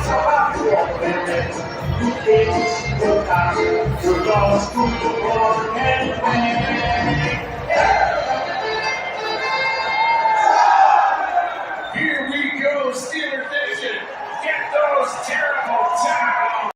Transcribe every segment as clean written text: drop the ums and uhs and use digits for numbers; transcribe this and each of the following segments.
Here we go, Steeler Nation. Get those terrible towels.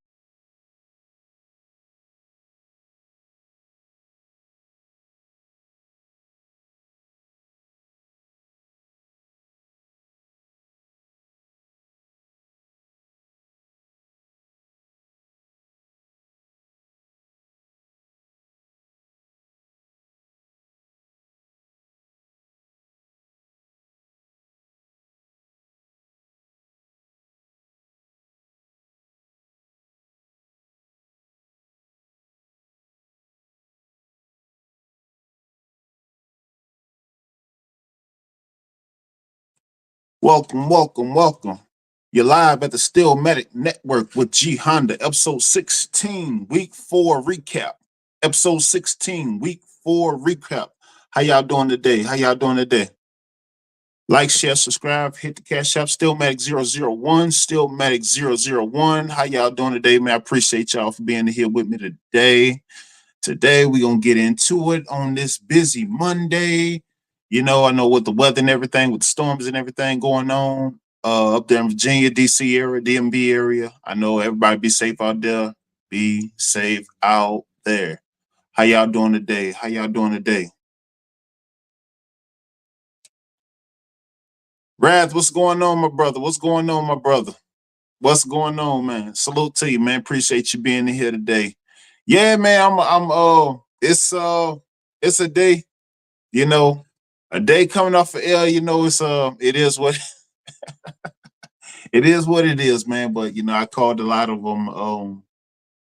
Welcome, welcome, welcome. You're live at the Steelmatic Network with G Honda, episode 16, week 4 recap. Episode 16, week 4 recap. How y'all doing today? How y'all doing today? Like, share, subscribe, hit the cash app, Steelmatic001, Steelmatic001. How y'all doing today, man? I appreciate y'all for being here with me today. Today, we're going to get into it on this busy Monday. You know, I know with the weather and everything, with the storms and everything going on up there in Virginia, D.C. area, DMV area. I know everybody be safe out there. Be safe out there. How y'all doing today? How y'all doing today? Rath, what's going on, my brother? What's going on, my brother? What's going on, man? Salute to you, man. Appreciate you being here today. Yeah, man, it's a day, you know, a day coming off of air, you know, it is what it is what it is, man. But you know, I called a lot of them.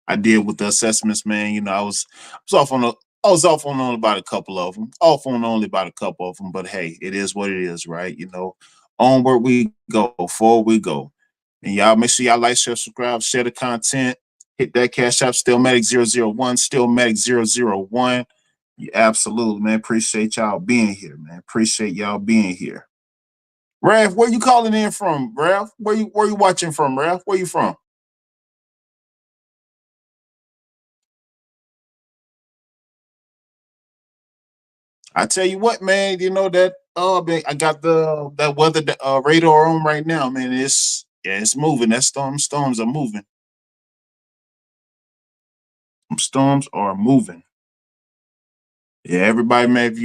I did with the assessments, man. You know, I was off on only about a couple of them. Off on only about a couple of them. But hey, it is what it is, right? You know, onward we go, forward we go. And y'all make sure y'all like, share, subscribe, share the content. Hit that cash app, Steelmatic001, Steelmatic001. Yeah, absolutely, man. Appreciate y'all being here, man. Appreciate y'all being here. Raph, where you calling in from, Raph? Where you watching from, Raph? Where you from? I tell you what, man. You know that I got that weather radar on right now, man. It's moving. That storms are moving. Storms are moving. Yeah, everybody, man. If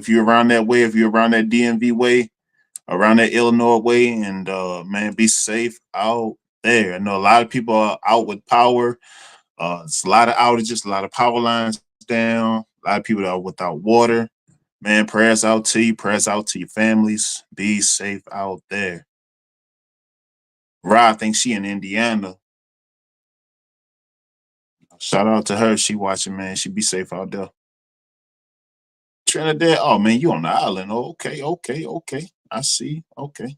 you're around that way, if you're around that DMV way, around that Illinois way, and man, be safe out there. I know a lot of people are out with power. It's a lot of outages, a lot of power lines down, a lot of people that are without water. Man, prayers out to you, prayers out to your families. Be safe out there. Ra, I think she in Indiana. Shout out to her. She watching, man. She be safe out there. Trinidad. Oh man, you on the island. Oh, okay, okay, okay. I see. Okay.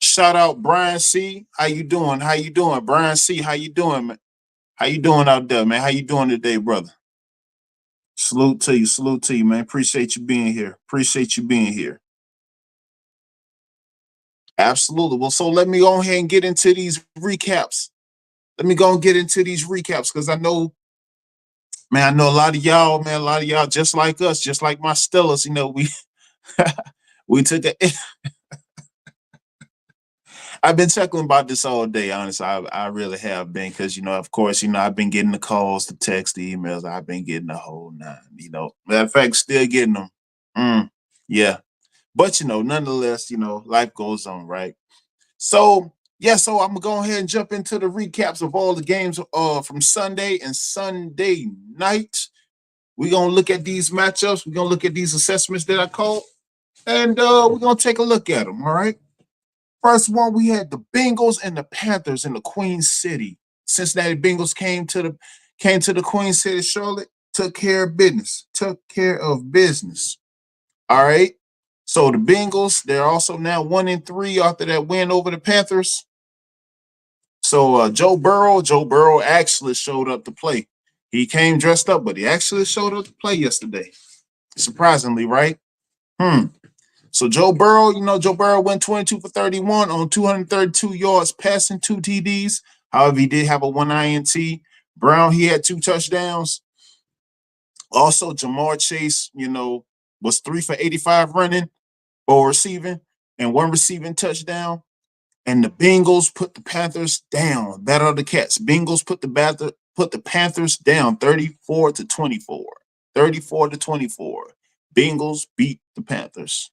Shout out Brian C. How you doing? How you doing? Brian C. How you doing, man? How you doing out there, man? How you doing today, brother? Salute to you, man. Appreciate you being here. Appreciate you being here. Absolutely. Well, so let me go ahead and get into these recaps. Let me go and get into these recaps because I know, man, I know a lot of y'all, man, a lot of y'all just like us, just like my Stellas, you know, we took a I've been chuckling about this all day, honestly. I really have been because, you know, of course, you know, I've been getting the calls, the text, the emails. I've been getting the whole nine, you know. Matter of fact, still getting them. Yeah. But, you know, nonetheless, you know, life goes on, right? So, yeah, so I'm going to go ahead and jump into the recaps of all the games from Sunday and Sunday night. We're going to look at these matchups. We're going to look at these assessments that I called, and we're going to take a look at them, all right? First one, we had the Bengals and the Panthers in the Queen City. Cincinnati Bengals came to the Queen City, Charlotte, took care of business. All right. So the Bengals, they're also now 1-3 after that win over the Panthers. So Joe Burrow actually showed up to play. He came dressed up, but he actually showed up to play yesterday. Surprisingly, right? So Joe Burrow, Joe Burrow went 22 for 31 on 232 yards passing, 2 TDs. However, he did have a 1 INT. Brown, he had 2 touchdowns. Also, Jamar Chase, was 3 for 85 running or receiving and 1 receiving touchdown. And the Bengals put the Panthers down. That are the Cats. Bengals put the Panthers down 34 to 24. 34 to 24. Bengals beat the Panthers.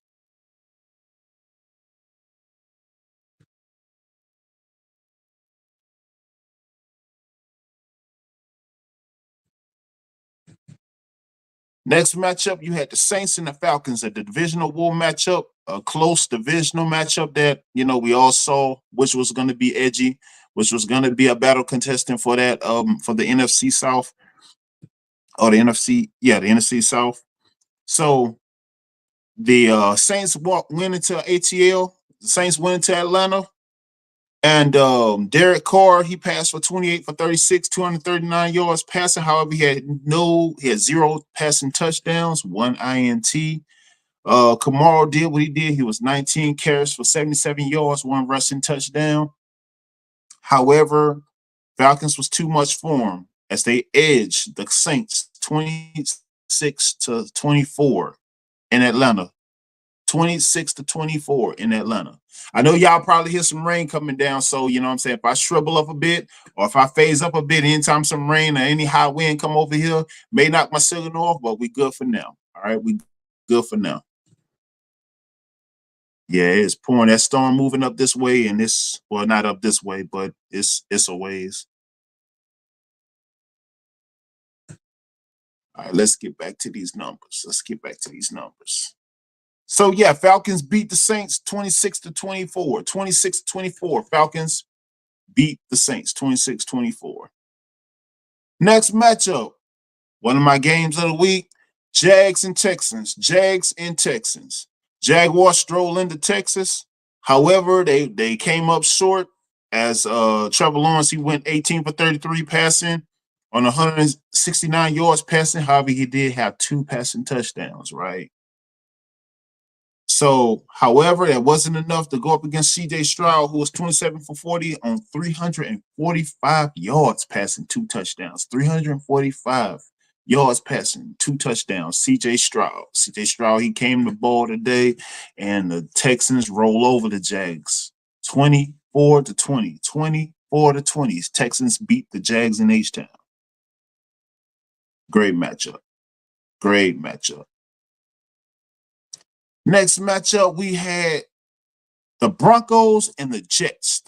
Next matchup, you had the Saints and the Falcons, a divisional war matchup, a close divisional matchup that, we all saw, which was going to be edgy, which was going to be a battle contestant for that, for the NFC South or the NFC South. So the Saints went into ATL, the Saints went into Atlanta, and Derek Carr, he passed for 28 for 36, 239 yards passing. However, he had 0 passing touchdowns, 1 INT. Kamara did what he did. He was 19 carries for 77 yards, 1 rushing touchdown. However, Falcons was too much for him as they edged the Saints 26 to 24 in Atlanta. 26 to 24 in Atlanta. I know y'all probably hear some rain coming down. So, you know what I'm saying? If I shrivel up a bit or if I phase up a bit anytime some rain or any high wind come over here, may knock my signal off, but we good for now. All right, we good for now. Yeah, it's pouring. That storm moving up this way, and not up this way, but it's a ways. All right, let's get back to these numbers. So yeah, Falcons beat the Saints 26 to 24. 26 to 24. Falcons beat the Saints 26-24. Next matchup, one of my games of the week, Jags and Texans. Jaguars stroll into Texas. However, they came up short as Trevor Lawrence, he went 18 for 33 passing on 169 yards passing. However, he did have 2 passing touchdowns, right? So, however, that wasn't enough to go up against CJ Stroud, who was 27 for 40 on 345 yards passing, 2 touchdowns. 345 yards passing, 2 touchdowns. CJ Stroud, he came the ball today, and the Texans roll over the Jags 24 to 20. 24 to 20. Texans beat the Jags in H-Town. Great matchup. Next matchup, we had the Broncos and the Jets.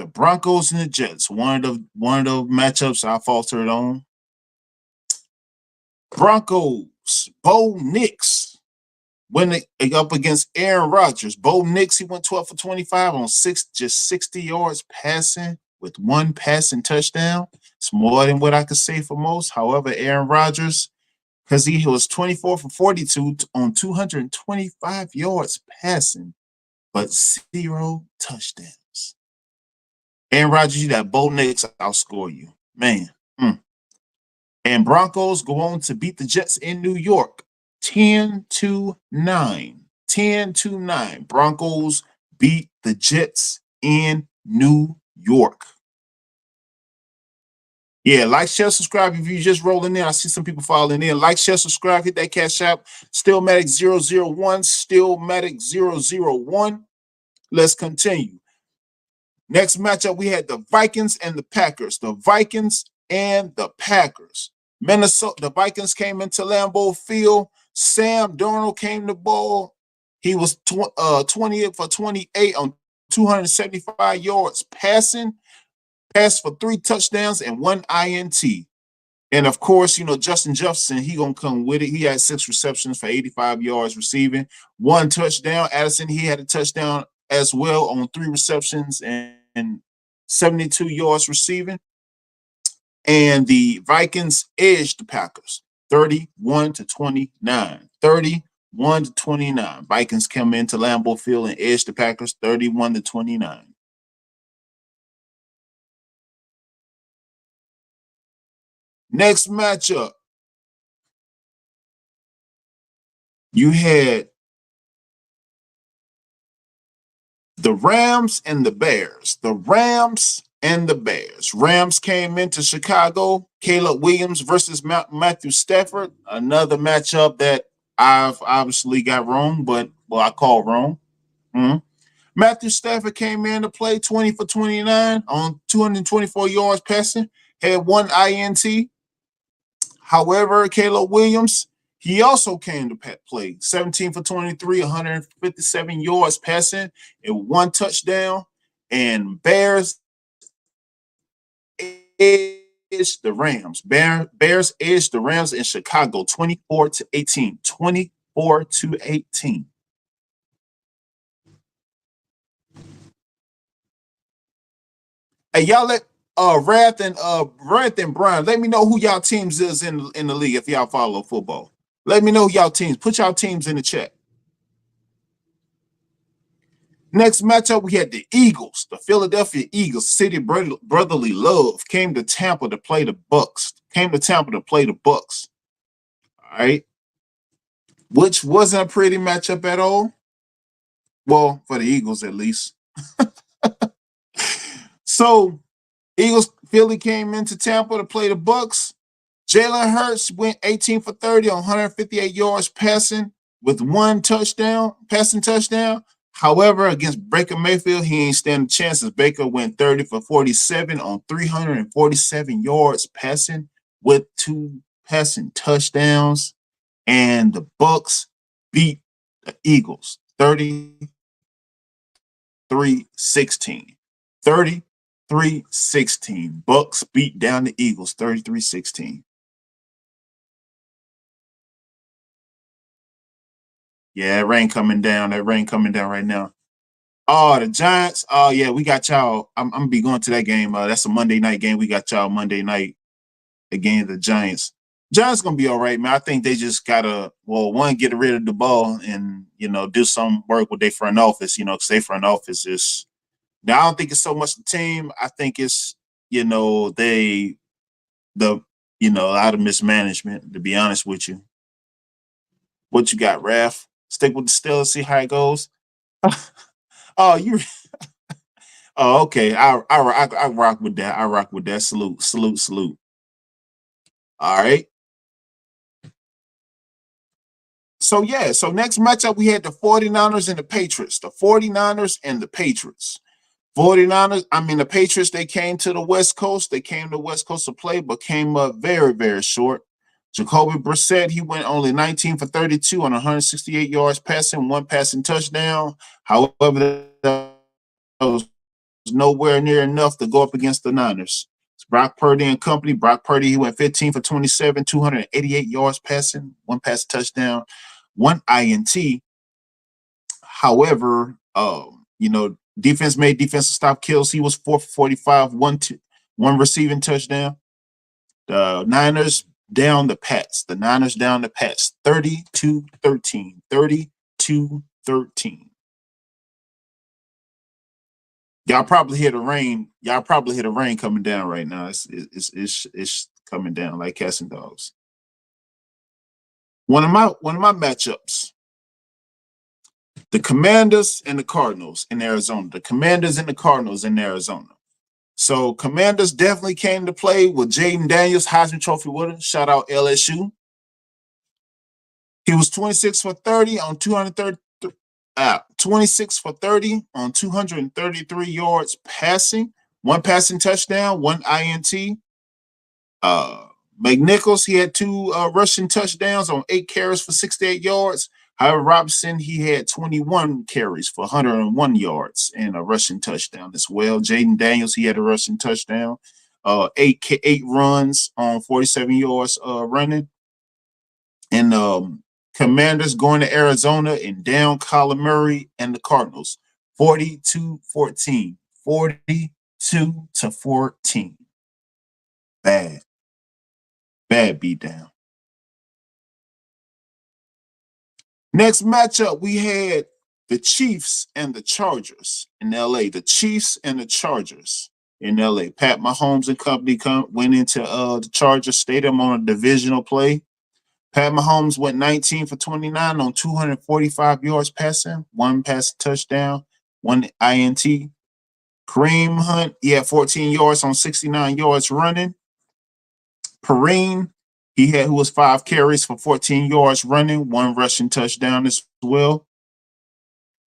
One of the matchups I faltered on. Broncos, Bo Nix went up against Aaron Rodgers. Bo Nix, he went 12 for 25 on 60 yards passing with 1 passing touchdown. It's more than what I could say for most. However, Aaron Rodgers, because he was 24 for 42 on 225 yards passing, but 0 touchdowns. Aaron Rodgers, you that Bo Nix outscore you. Man. And Broncos go on to beat the Jets in New York 10-9. 10-9. Broncos beat the Jets in New York. Yeah, like, share, subscribe. If you just rolling in, I see some people following in. Like, share, subscribe, hit that cash app. Steelmatic 001. Steelmatic 001. Let's continue. Next matchup, we had the Vikings and the Packers. Minnesota, the Vikings came into Lambeau Field. Sam Darnold came the ball. He was 20 for 28 on 275 yards passing, passed for 3 touchdowns and 1 INT. And of course, Justin Jefferson, he gonna come with it. He had 6 receptions for 85 yards receiving, 1 touchdown. Addison, he had a touchdown as well on 3 receptions and 72 yards receiving. And the Vikings edged the Packers 31 to 29. 31 to 29. Vikings come into Lambeau Field and edged the Packers 31 to 29. Next matchup, you had The Rams and the Bears. The Rams and the Bears. Rams came into Chicago. Caleb Williams versus Matthew Stafford. Another matchup that I've obviously got wrong, but I call wrong. Mm-hmm. Matthew Stafford came in to play 20 for 29 on 224 yards passing, had one INT. However, Caleb Williams, he also came to play 17 for 23, 157 yards passing, and one touchdown. And Bears edged the Rams. Bears edged the Rams in Chicago 24 to 18. 24 to 18. Hey, y'all let Wrath and Brian, let me know who y'all teams is in the league if y'all follow football. Let me know y'all teams. Put y'all teams in the chat. Next matchup, we had the Eagles, the Philadelphia Eagles. City brotherly love came to Tampa to play the Bucks. All right, which wasn't a pretty matchup at all. Well, for the Eagles at least. So, Philly came into Tampa to play the Bucks. Jalen Hurts went 18 for 30 on 158 yards passing with one passing touchdown. However, against Baker Mayfield, he ain't standing chances. Baker went 30 for 47 on 347 yards passing with two passing touchdowns. And the Bucks beat the Eagles 33-16. 33-16. Bucks beat down the Eagles 33-16. Yeah, that rain coming down right now. Oh, the Giants. Oh, yeah, we got y'all. I'm gonna be going to that game. That's a Monday night game. We got y'all Monday night against the Giants. Giants gonna be all right, man. I think they just gotta, one, get rid of the ball and do some work with their front office. Because their front office is. Now I don't think it's so much the team. I think it's a lot of mismanagement. To be honest with you, what you got, Raph? Stick with the Steelers, see how it goes. Oh, you. Oh, okay. I rock with that. I rock with that. Salute. All right. So next matchup we had the 49ers and the Patriots. The 49ers and the Patriots. The Patriots, they came to the West Coast. They came to the West Coast to play, but came up very, very short. Jacoby Brissett, he went only 19 for 32 on 168 yards passing, one passing touchdown. However, that was nowhere near enough to go up against the Niners. It's Brock Purdy and company. Brock Purdy, he went 15 for 27, 288 yards passing, one pass touchdown, one INT. However, defense made defensive stop kills. He was 4 for 45, one receiving touchdown. The Niners down the Pats. 32-13. 32-13. Y'all probably hear the rain. Coming down right now. It's coming down like cats and dogs. One of my matchups. The Commanders and the Cardinals in Arizona. So Commanders definitely came to play with Jaden Daniels, Heisman Trophy winner. Shout out LSU. He was 26 for 30 on 233 yards passing, one passing touchdown, one INT. McNichols, he had two rushing touchdowns on 8 carries for 68 yards. However, Robinson, he had 21 carries for 101 yards and a rushing touchdown as well. Jaden Daniels, he had a rushing touchdown, 8 runs on 47 yards running. And Commanders going to Arizona and down Kyler Murray and the Cardinals, 42-14. 42-14. Bad beatdown. Next matchup, we had the Chiefs and the Chargers in LA. Pat Mahomes and company went into the Chargers Stadium on a divisional play. Pat Mahomes went 19 for 29 on 245 yards passing, one passing touchdown. 1 INT. Kareem Hunt, he had 14 yards on 69 yards running. Perrine, who was 5 carries for 14 yards running, 1 rushing touchdown as well.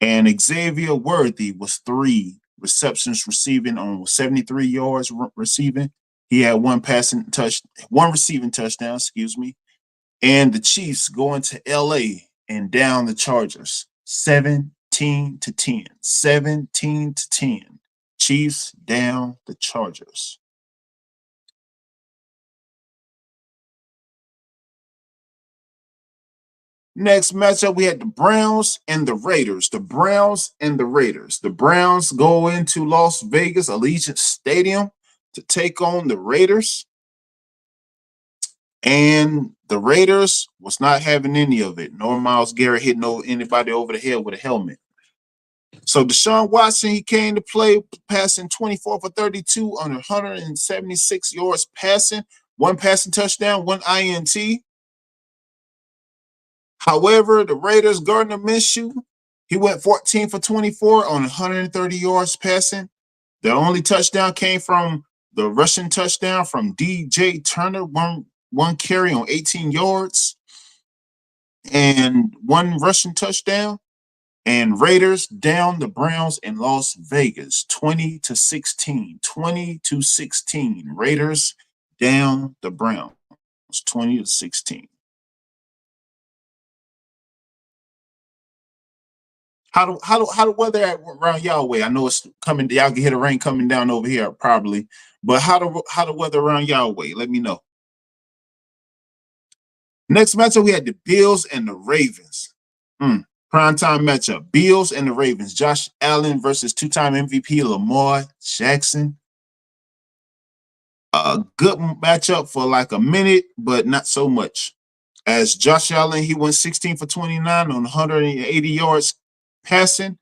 And Xavier Worthy was 3 receptions receiving on 73 yards receiving. He had 1 receiving touchdown, excuse me. And the Chiefs going to LA and down the Chargers 17-10. 17-10. Chiefs down the Chargers. Next matchup, we had the Browns and the Raiders. The Browns and the Raiders. The Browns go into Las Vegas, Allegiant Stadium, to take on the Raiders. And the Raiders was not having any of it. Nor Myles Garrett hitting anybody over the head with a helmet. So Deshaun Watson, he came to play, passing 24 for 32 on 176 yards passing, 1 passing touchdown, 1 INT. However, the Raiders, Gardner Minshew, he went 14 for 24 on 130 yards passing. The only touchdown came from the rushing touchdown from DJ Turner, one carry on 18 yards and 1 rushing touchdown. And Raiders down the Browns in Las Vegas, 20-16. 20-16. Raiders down the Browns, 20-16. How the weather around y'all way? I know it's coming. Y'all can hear the rain coming down over here probably, but how the weather around y'all way? Let me know. Next matchup, we had the Bills and the Ravens. Primetime matchup: Bills and the Ravens. Josh Allen versus 2-time MVP Lamar Jackson. A good matchup for like a minute, but not so much. As Josh Allen, he went 16 for 29 on 180 yards passing.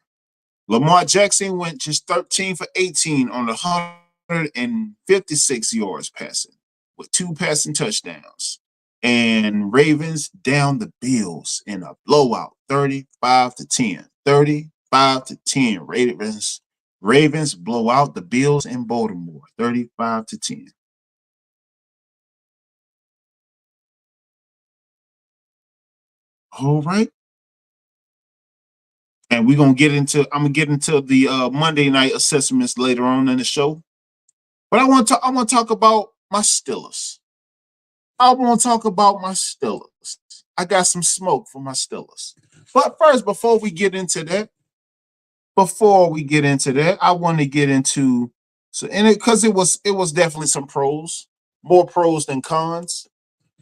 Lamar Jackson went just 13 for 18 on 156 yards passing with 2 passing touchdowns. And Ravens down the Bills in a blowout, 35-10. 35-10. Ravens blow out the Bills in Baltimore, 35-10. All right. And I'm gonna get into the Monday night assessments later on in the show. But I want to talk about my Steelers. I want to talk about my Steelers. I got some smoke for my Steelers. But first, before we get into that, I want to get into because it was definitely some pros, more pros than cons.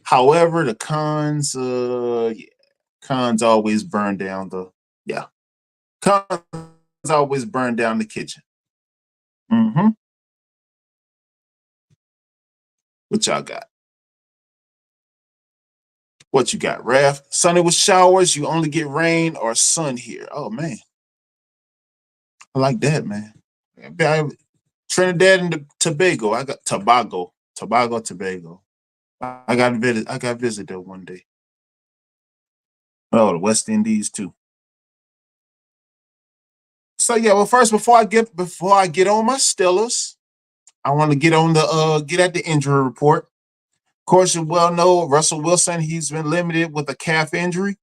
However, the cons, cons always burn down the cons always burn down the kitchen. What y'all got? What you got, Raph? Sunny with showers. You only get rain or sun here. Oh man, I like that, man. Trinidad and Tobago. I got Tobago, Tobago. I got to visit there one day. Oh, the West Indies too. So yeah, well, first before I get on my Steelers, I want to get at the injury report. Of course, you well know Russell Wilson. He's been limited with a calf injury.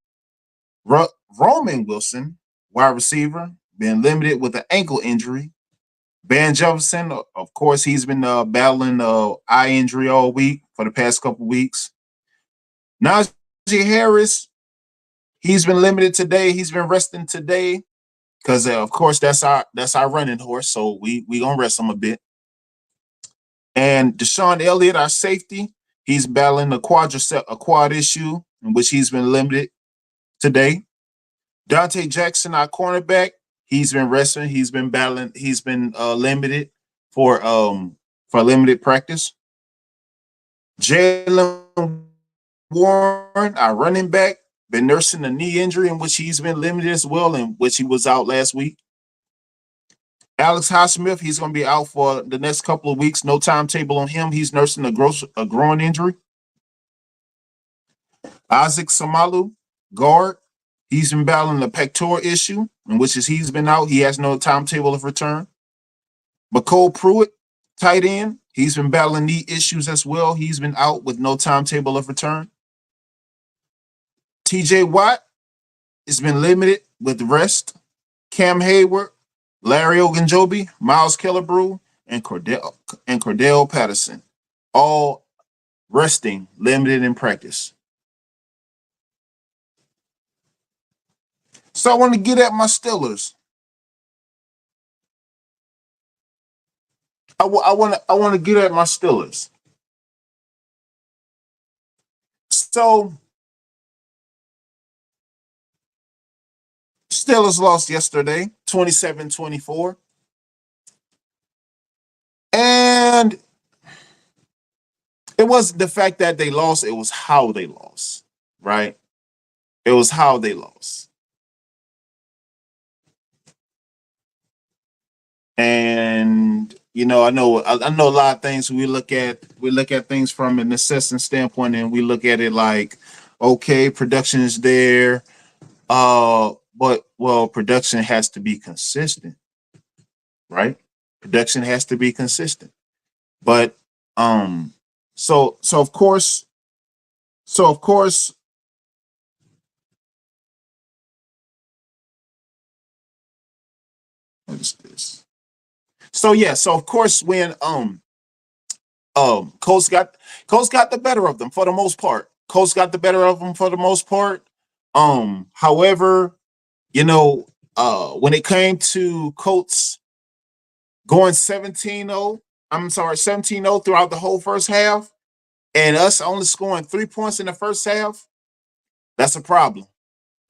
Roman Wilson, wide receiver, been limited with an ankle injury. Van Jefferson, of course, he's been battling eye injury all week for the past couple weeks. Najee Harris, he's been limited today. He's been resting today because, of course, that's our running horse. So we gonna rest him a bit. And Deshaun Elliott, our safety, he's battling a quad issue in which he's been limited today. Dante Jackson, our cornerback, he's been resting. He's been battling. He's been limited for limited practice. Jalen Warren, our running back, been nursing a knee injury in which he's been limited as well, in which he was out last week. Alex Highsmith, he's going to be out for the next couple of weeks. No timetable on him. He's nursing a groin injury. Isaac Samalu, guard, He's been battling a pectoral issue, in which is he's been out. He has no timetable of return. McCole Pruitt, tight end, he's been battling knee issues as well. He's been out with no timetable of return. TJ Watt has been limited with rest. Cam Hayward, Larry Ogunjobi, Miles Killebrew, and Cordell Patterson, all resting, limited in practice. So I want to get at my Steelers. I want to get at my Steelers. So Steelers lost yesterday, 27-24. And it wasn't the fact that they lost, it was how they lost, right? It was how they lost. And I know a lot of things. We look at things from an assessment standpoint, and we look at it like, okay, production is there, but production has to be consistent, right? Production has to be consistent. But so of course, what is this? So of course when Colts got the better of them for the most part. Colts got the better of them for the most part. However, when it came to Colts going 17-0 throughout the whole first half, and us only scoring 3 points in the first half, that's a problem.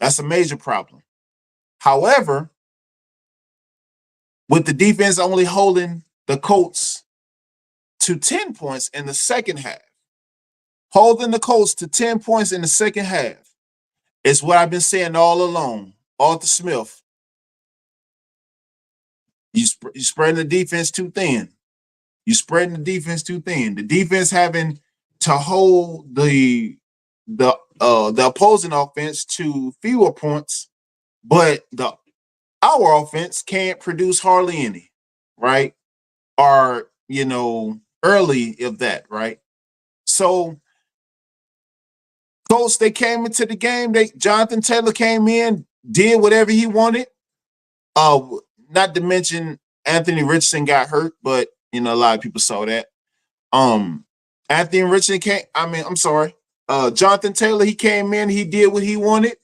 That's a major problem. However, with the defense only holding the Colts to 10 points in the second half, holding the Colts to 10 points in the second half is what I've been saying all along. Arthur Smith, you spreading the defense too thin. You're spreading the defense too thin. The defense having to hold the opposing offense to fewer points, but our offense can't produce hardly any, right? Or early of that, right? So Colts, they came into the game. Jonathan Taylor came in, did whatever he wanted. Not to mention Anthony Richardson got hurt, but a lot of people saw that. Anthony Richardson Jonathan Taylor, he came in, he did what he wanted.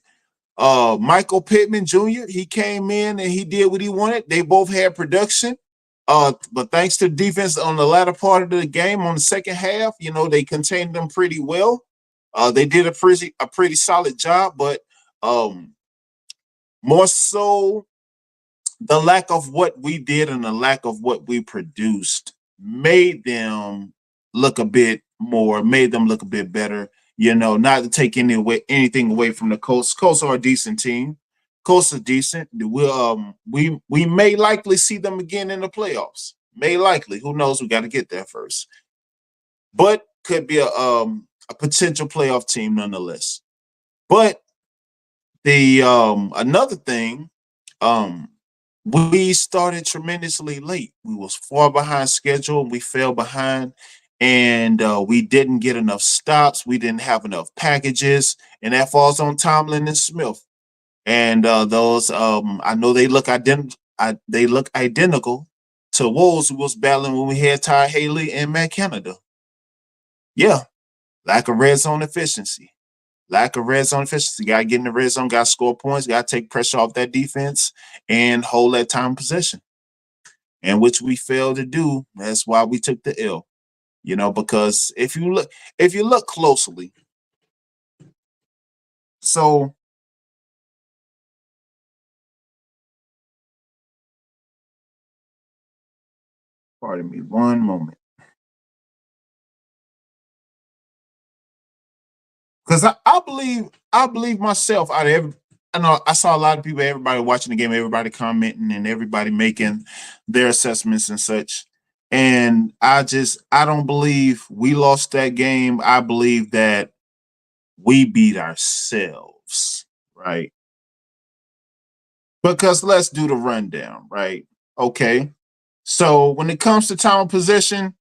Michael Pittman Jr., he came in and he did what he wanted. They both had production. But thanks to the defense on the latter part of the game, on the second half, they contained them pretty well. They did a pretty solid job, but more so the lack of what we did and the lack of what we produced made them look a bit better. Not to take anything away from the Colts. Colts are a decent team. Colts are decent. We may likely see them again in the playoffs. May likely. Who knows? We got to get there first. But could be a potential playoff team nonetheless. But the another thing, we started tremendously late. We was far behind schedule. We fell behind, and we didn't get enough stops. We didn't have enough packages, and that falls on Tomlin and Smith. And those, I know they look identical to Wolves, who was battling when we had Ty Haley and Matt Canada. Yeah, lack of red zone efficiency. Got to get in the red zone, got to score points, got to take pressure off that defense and hold that time possession, and which we failed to do. That's why we took the L. Because if you look closely, so pardon me, one moment. Because I believe myself I know I saw a lot of people, everybody watching the game, everybody commenting and everybody making their assessments and such. And I don't believe we lost that game. I believe that we beat ourselves, right? because let's do the rundown, right? Okay. So when it comes to time of possession,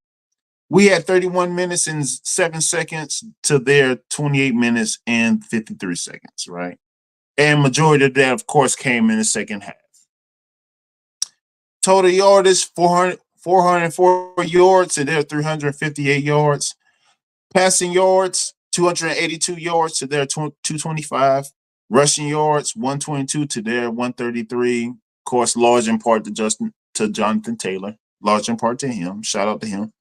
we had 31 minutes and 7 seconds to their 28 minutes and 53 seconds, right? And majority of that, of course, came in the second half. Total yardage 404 yards to their 358 yards. Passing yards 282 yards to their 225. Rushing yards 122 to their 133. Of course, large in part to Jonathan Taylor. Large in part to him. Shout out to him.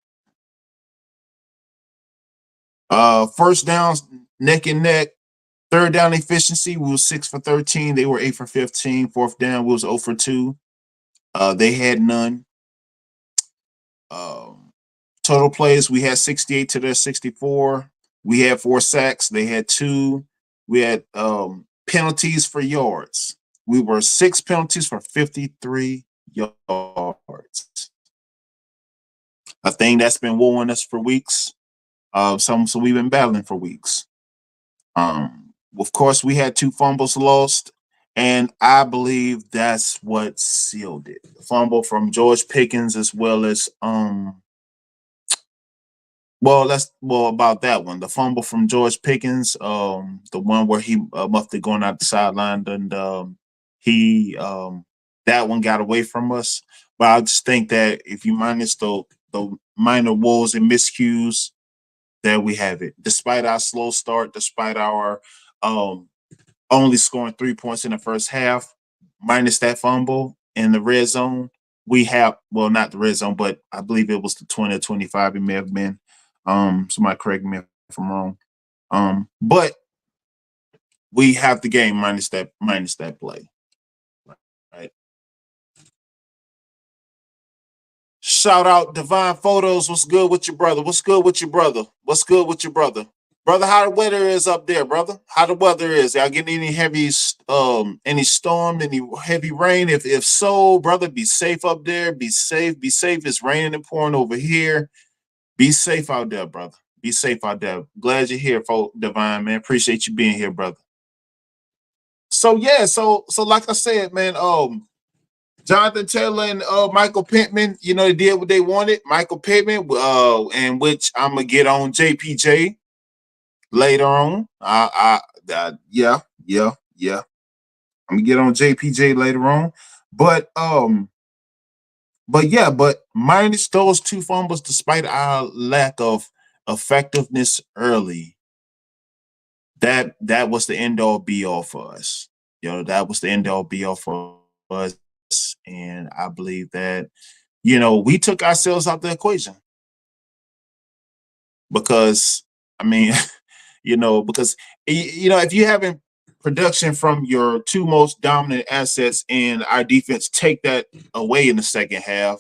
First downs neck and neck. Third down efficiency, we was 6 for 13. They were 8 for 15. Fourth down, we was 0 for 2. They had none. Um, Total plays, we had 68 to their 64. We had 4 sacks. They had 2. We had penalties for yards. We were 6 penalties for 53 yards. A thing that's been wooing us for weeks. So we've been battling for weeks. Of course, we had 2 fumbles lost, and I believe that's what sealed it. The fumble from George Pickens, as well as about that one. The fumble from George Pickens, the one where he must have gone out the sideline, and he that one got away from us. But I just think that if you minus the minor woes and miscues, there we have it. Despite our slow start, despite our only scoring 3 points in the first half, minus that fumble in the red zone, we have, well, not the red zone, but I believe it was the 20 or 25. It may have been. Somebody correct me if I'm wrong. But we have the game minus that play. Right. Shout out Divine Photos. What's good with your brother? What's good with your brother? What's good with your brother? Brother, how the weather is up there, brother? How the weather is? Y'all getting any heavy any storm, any heavy rain? If so, brother, be safe up there. Be safe. Be safe. It's raining and pouring over here. Be safe out there, brother. Be safe out there. Glad you're here, Divine, man. Appreciate you being here, brother. So yeah, so like I said, man, Jonathan Taylor and Michael Pittman, they did what they wanted. Michael Pittman, in which I'm gonna get on JPJ later on. Yeah. I'm gonna get on JPJ later on. But but minus those 2 fumbles, despite our lack of effectiveness early, that was the end all be all for us. That was the end all be all for us. And I believe that, we took ourselves out the equation because, I mean, because, if you haven't production from your 2 most dominant assets and our defense take that away in the second half,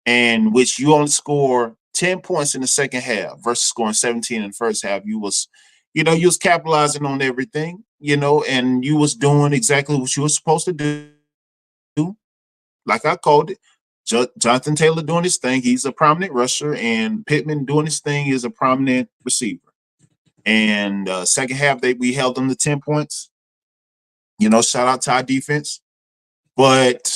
and which you only score 10 points in the second half versus scoring 17 in the first half, you was capitalizing on everything, and you was doing exactly what you were supposed to do. Like I called it, Jonathan Taylor doing his thing. He's a prominent rusher, and Pittman doing his thing is a prominent receiver. And second half, we held them to 10 points. Shout out to our defense. But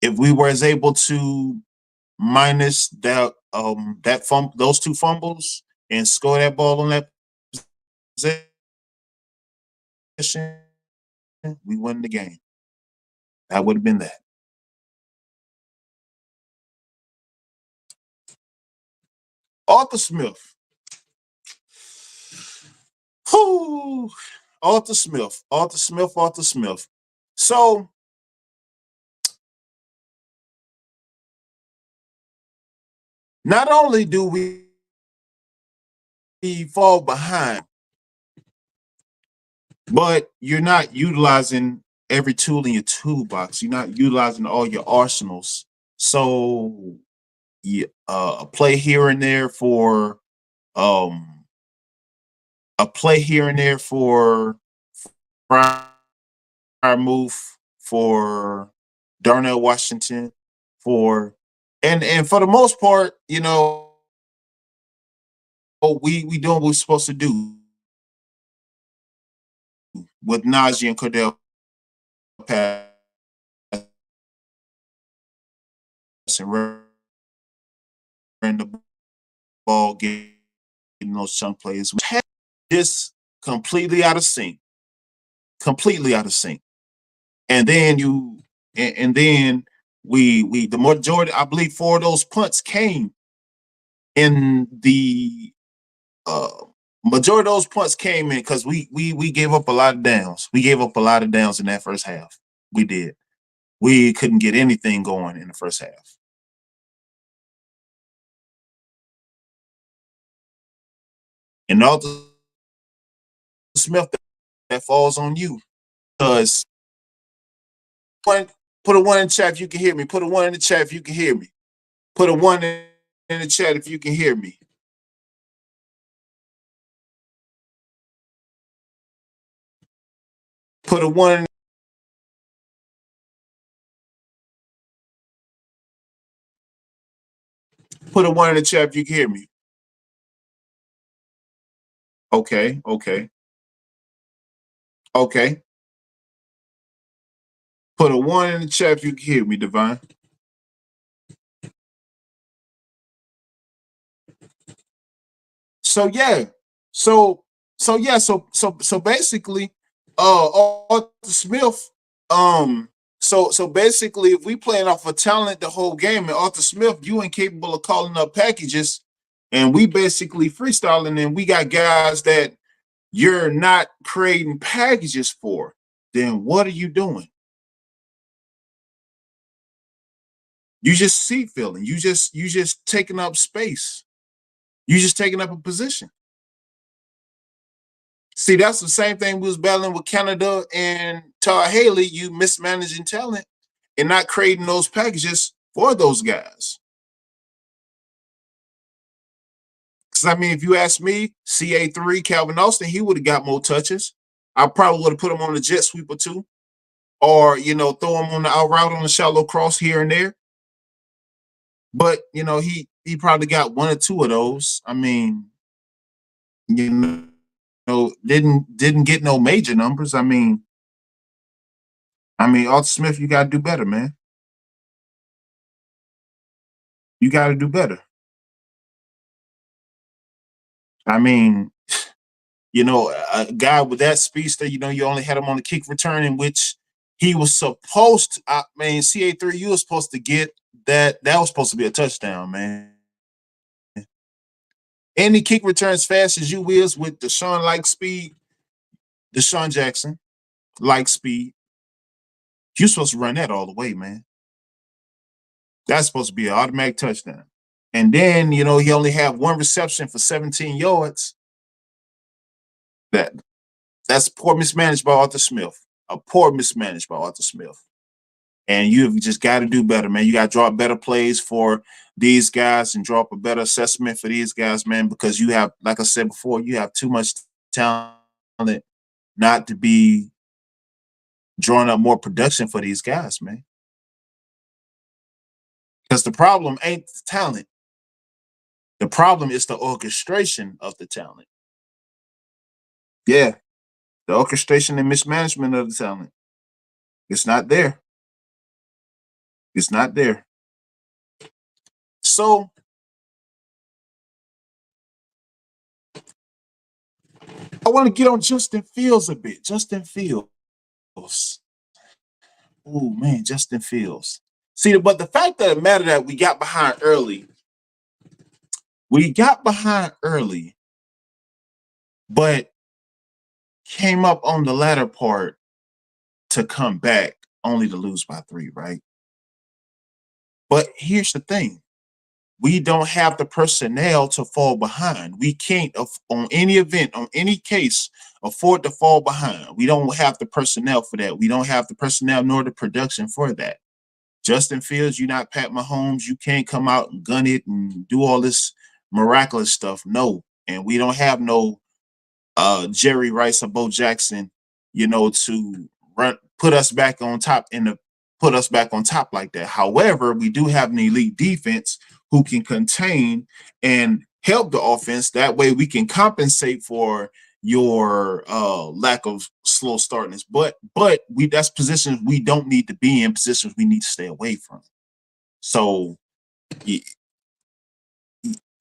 if we were able to minus those 2 fumbles and score that ball on that possession, we win the game. That would have been that. Arthur Smith. Whoo. Arthur Smith. So not only do we fall behind, but you're not utilizing every tool in your toolbox. You're not utilizing all your arsenals. So a play here and there for a play here and there for Fryer move for Darnell Washington and for the most part, we doing what we're supposed to do with Najee and Cordell pass and run the ball, getting those chunk plays. Just completely out of sync. Completely out of sync. And then the majority, I believe 4 of those punts came in the majority of those punts came in because we gave up a lot of downs. We gave up a lot of downs in that first half. We did. We couldn't get anything going in the first half. And Arthur Smith, that falls on you. Because put a 1 in the chat if you can hear me. Put a 1 in the chat if you can hear me. Put a 1 in the chat if you can hear me. Put a 1 Put a 1 in the chat if you can hear me. Okay. Put a 1 in the chat if you can hear me, Divine. So yeah. So basically, Arthur Smith, so basically, if we playing off of talent the whole game, and Arthur Smith, you incapable of calling up packages, and we basically freestyling, and we got guys that you're not creating packages for, then what are you doing? You just seat filling. You just taking up space. You just taking up a position. See, that's the same thing we was battling with Canada and Todd Haley. You mismanaging talent and not creating those packages for those guys. Because I mean, if you ask me, CA3, Calvin Austin, he would have got more touches. I probably would have put him on the jet sweeper too, or throw him on the out route on the shallow cross here and there. But he probably got 1 or 2 of those. I mean, didn't get no major numbers. I mean, Arthur Smith, you got to do better, man. You got to do better. I mean, a guy with that speedster, you only had him on the kick return, in which he was supposed to, CA3, you were supposed to get that. That was supposed to be a touchdown, man. Any kick returns fast as you is with Deshaun-like speed, Deshaun Jackson, like speed, you're supposed to run that all the way, man. That's supposed to be an automatic touchdown. And then, he only had 1 reception for 17 yards. That's poor mismanaged by Arthur Smith. A poor mismanaged by Arthur Smith. And you've just got to do better, man. You got to draw up better plays for these guys and draw up a better assessment for these guys, man, because you have, like I said before, you have too much talent not to be drawing up more production for these guys, man. Because the problem ain't the talent. The problem is the orchestration of the talent. Yeah, the orchestration and mismanagement of the talent. It's not there. It's not there. So I want to get on Justin Fields a bit. Justin Fields. Oh man, Justin Fields. See, but the fact of the matter that we got behind early. But came up on the latter part to come back only to lose by 3, right? But here's the thing. We don't have the personnel to fall behind. We can't, on any event, on any case, afford to fall behind. We don't have the personnel for that. We don't have the personnel nor the production for that. Justin Fields, you're not Pat Mahomes. You can't come out and gun it and do all this miraculous stuff. No. And we don't have no Jerry Rice or Bo Jackson, to put us back on top like that. However, we do have an elite defense who can contain and help the offense. That way we can compensate for, your lack of slow startness. But that's positions we don't need to be in, positions we need to stay away from. So in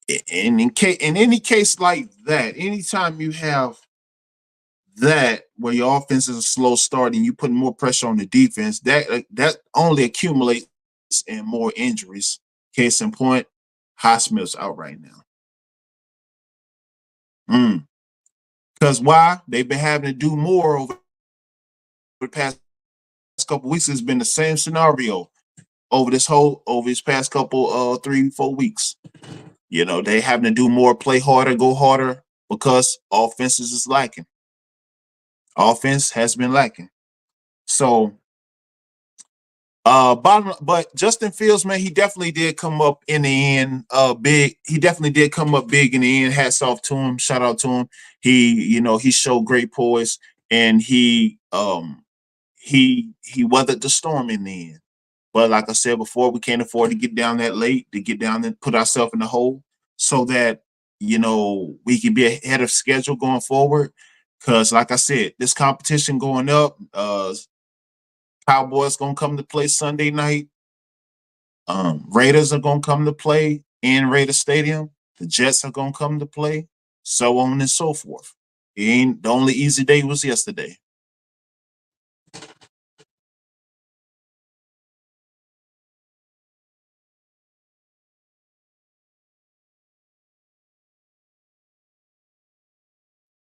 any case like that, anytime you have that where your offense is a slow start and you put more pressure on the defense, that only accumulates in more injuries. Case in point, Highsmith's out right now. Because why? They've been having to do more over the past couple weeks. It's been the same scenario over this past couple 3-4 weeks. You know, they having to do more, play harder, go harder, because offenses is lacking. Offense has been lacking. So but Justin Fields, man, he definitely did come up in the end big. He definitely did come up big in the end. Hats off to him, shout out to him. He showed great poise, and he weathered the storm in the end. But like I said before, we can't afford to get down that late, to get down and put ourselves in the hole, so that we can be ahead of schedule going forward. Because like I said, this competition going up, Cowboys gonna come to play Sunday night. Raiders are gonna come to play in Raider Stadium. The Jets are gonna come to play, so on and so forth. It ain't the only easy day was yesterday.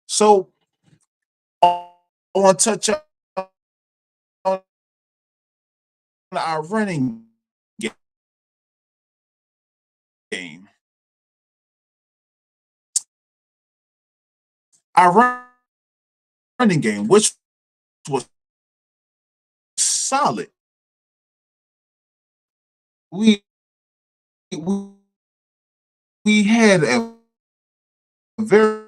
So I want to touch on our running game. Our running game, which was solid. We we, we had a very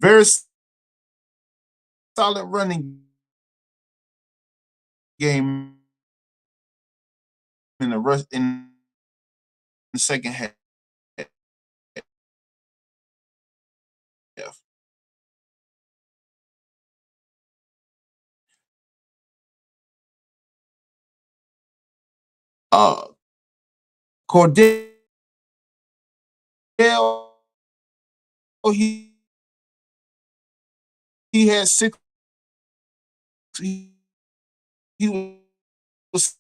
very solid running game in the second half. Uh, Cordell, he he had six. He was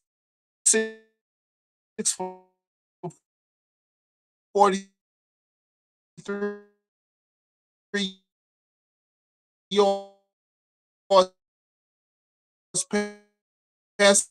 6 for 43 yards passing